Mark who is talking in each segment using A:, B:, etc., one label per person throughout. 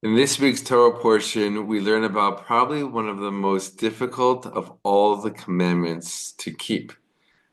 A: In this week's Torah portion, we learn about probably one of the most difficult of all the commandments to keep.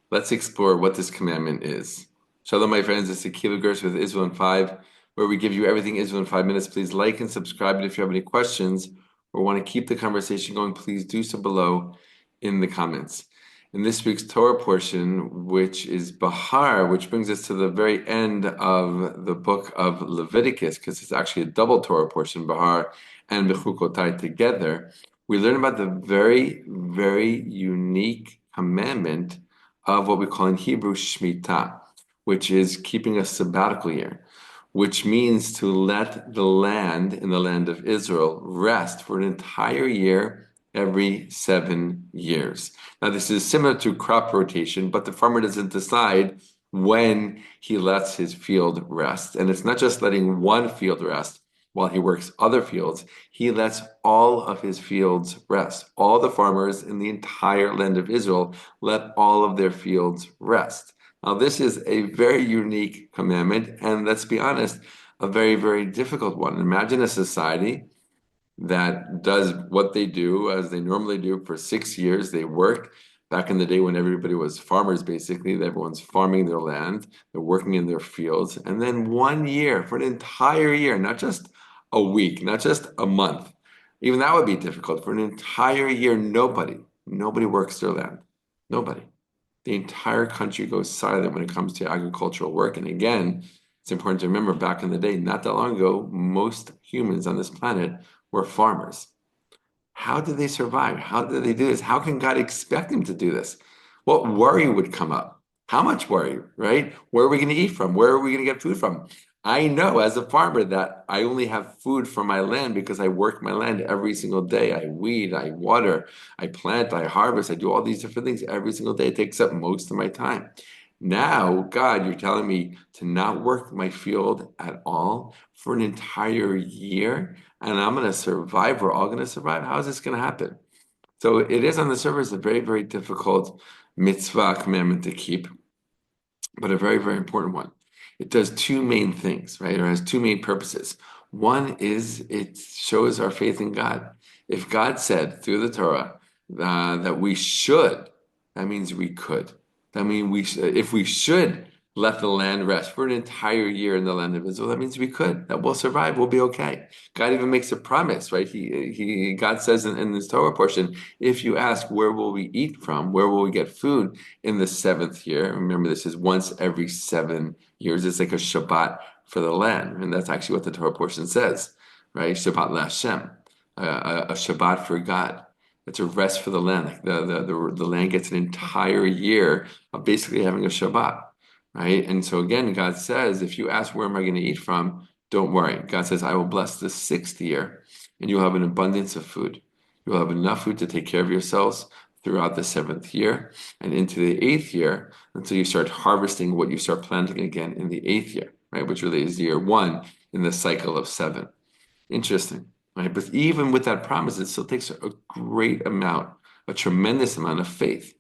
A: Let's explore what this commandment is. Shalom, my friends. It's Akiva Gersh with Israel in 5, where we give you everything Israel in 5 minutes. Please like and subscribe. And if you have any questions or want to keep the conversation going, please do so below in the comments. In this week's Torah portion, which is Behar, which brings us to the very end of the book of Leviticus, because it's actually a double Torah portion, Behar and Bechukotai together, we learn about the very, very unique commandment of what we call in Hebrew Shemitah, which is keeping a sabbatical year, which means to let the land in the land of Israel rest for an entire year every 7 years. Now, this is similar to crop rotation, but the farmer doesn't decide when he lets his field rest. And it's not just letting one field rest while he works other fields, he lets all of his fields rest. All the farmers in the entire land of Israel let all of their fields rest. Now, this is a very unique commandment, and let's be honest, a very, very difficult one. Imagine a society that does what they do as they normally do for 6 years. They work back in the day when everybody was farmers, basically. Everyone's farming their land, they're working in their fields. And then 1 year, for an entire year, not just a week, not just a month, even that would be difficult. For an entire year, nobody works their land. Nobody. The entire country goes silent when it comes to agricultural work. And again, it's important to remember back in the day, not that long ago, most humans on this planet were farmers. How did they survive? How did they do this? How can God expect them to do this? What worry would come up? How much worry, right? Where are we going to eat from? Where are we going to get food from? I know as a farmer that I only have food from my land because I work my land every single day. I weed, I water, I plant, I harvest, I do all these different things every single day. It takes up most of my time. Now, God, you're telling me to not work my field at all for an entire year, and I'm going to survive. We're all going to survive. How is this going to happen? So it is on the surface a very, very difficult mitzvah commandment to keep, but a very, very important one. It does two main things, right? Or has two main purposes. One is it shows our faith in God. If God said through the Torah that we should, that means we could. That means if we should let the land rest for an entire year in the land of Israel, that means we could. That we'll survive. We'll be okay. God even makes a promise, right? God says in this Torah portion, if you ask, where will we eat from? Where will we get food in the seventh year? Remember, this is once every 7 years. It's like a Shabbat for the land, and that's actually what the Torah portion says, right? Shabbat LaHashem, a Shabbat for God. It's a rest for the land. Like the land gets an entire year of basically having a Shabbat, right? And so again, God says, if you ask where am I going to eat from, don't worry. God says, I will bless the sixth year, and you'll have an abundance of food. You'll have enough food to take care of yourselves throughout the seventh year and into the eighth year until you start harvesting what you start planting again in the eighth year, right? Which really is year one in the cycle of seven. Interesting, right? But even with that promise, it still takes a great amount, a tremendous amount of faith,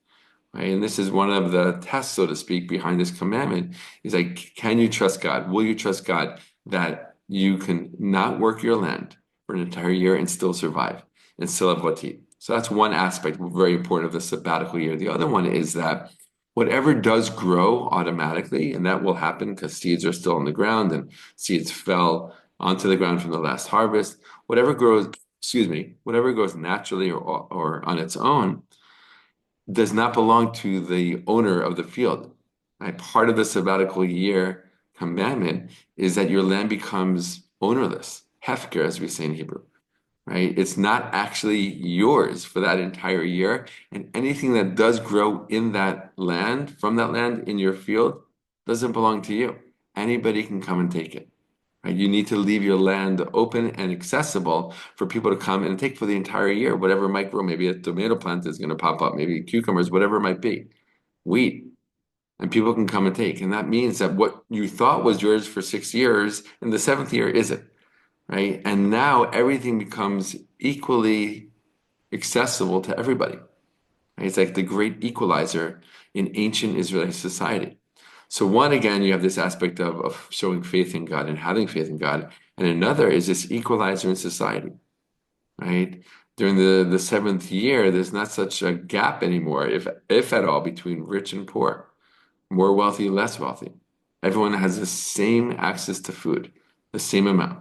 A: right? And this is one of the tests, so to speak, behind this commandment is like, can you trust God? Will you trust God that you can not work your land for an entire year and still survive and still have what to eat? So that's one aspect very important of the sabbatical year. The other one is that whatever does grow automatically, and that will happen because seeds are still on the ground and seeds fell onto the ground from the last harvest, whatever grows, whatever grows naturally or on its own does not belong to the owner of the field. Right? Part of the sabbatical year commandment is that your land becomes ownerless, hefker, as we say in Hebrew. Right? It's not actually yours for that entire year, and anything that does grow in that land, from that land in your field, doesn't belong to you. Anybody can come and take it. Right? You need to leave your land open and accessible for people to come and take for the entire year, whatever might grow. Maybe a tomato plant is going to pop up, maybe cucumbers, whatever it might be, wheat, and people can come and take. And that means that what you thought was yours for 6 years, in the seventh year isn't, right? And now everything becomes equally accessible to everybody. Right? It's like the great equalizer in ancient Israeli society. So one, again, you have this aspect of showing faith in God and having faith in God. And another is this equalizer in society, right? During the seventh year, there's not such a gap anymore, if at all, between rich and poor, more wealthy, less wealthy. Everyone has the same access to food, the same amount.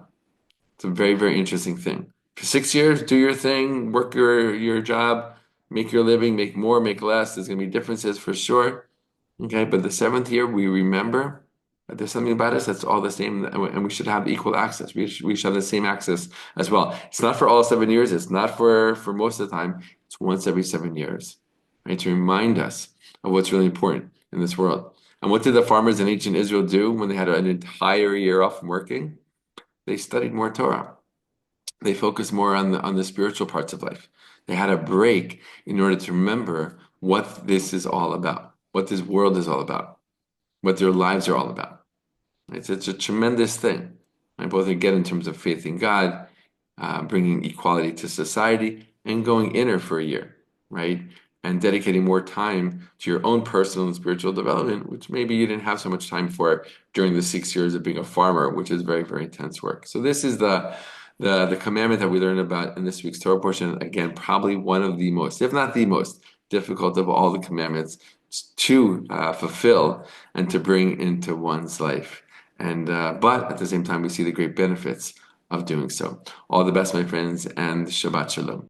A: It's a very, very interesting thing. For 6 years, do your thing, work your job, make your living, make more, make less. There's going to be differences for sure. Okay, but the seventh year, we remember that there's something about us that's all the same, and we should have equal access. We should have the same access as well. It's not for all 7 years. It's not for most of the time. It's once every 7 years, right? To remind us of what's really important in this world. And what did the farmers in ancient Israel do when they had an entire year off from working? They studied more Torah. They focused more on the spiritual parts of life. They had a break in order to remember what this is all about, what this world is all about, what their lives are all about. It's a tremendous thing. And both again in terms of faith in God, bringing equality to society, and going inner for a year, right? And dedicating more time to your own personal and spiritual development, which maybe you didn't have so much time for during the 6 years of being a farmer, which is very, very intense work. So this is the commandment that we learned about in this week's Torah portion. Again, probably one of the most, if not the most, difficult of all the commandments to fulfill and to bring into one's life. And but at the same time, we see the great benefits of doing so. All the best, my friends, and Shabbat Shalom.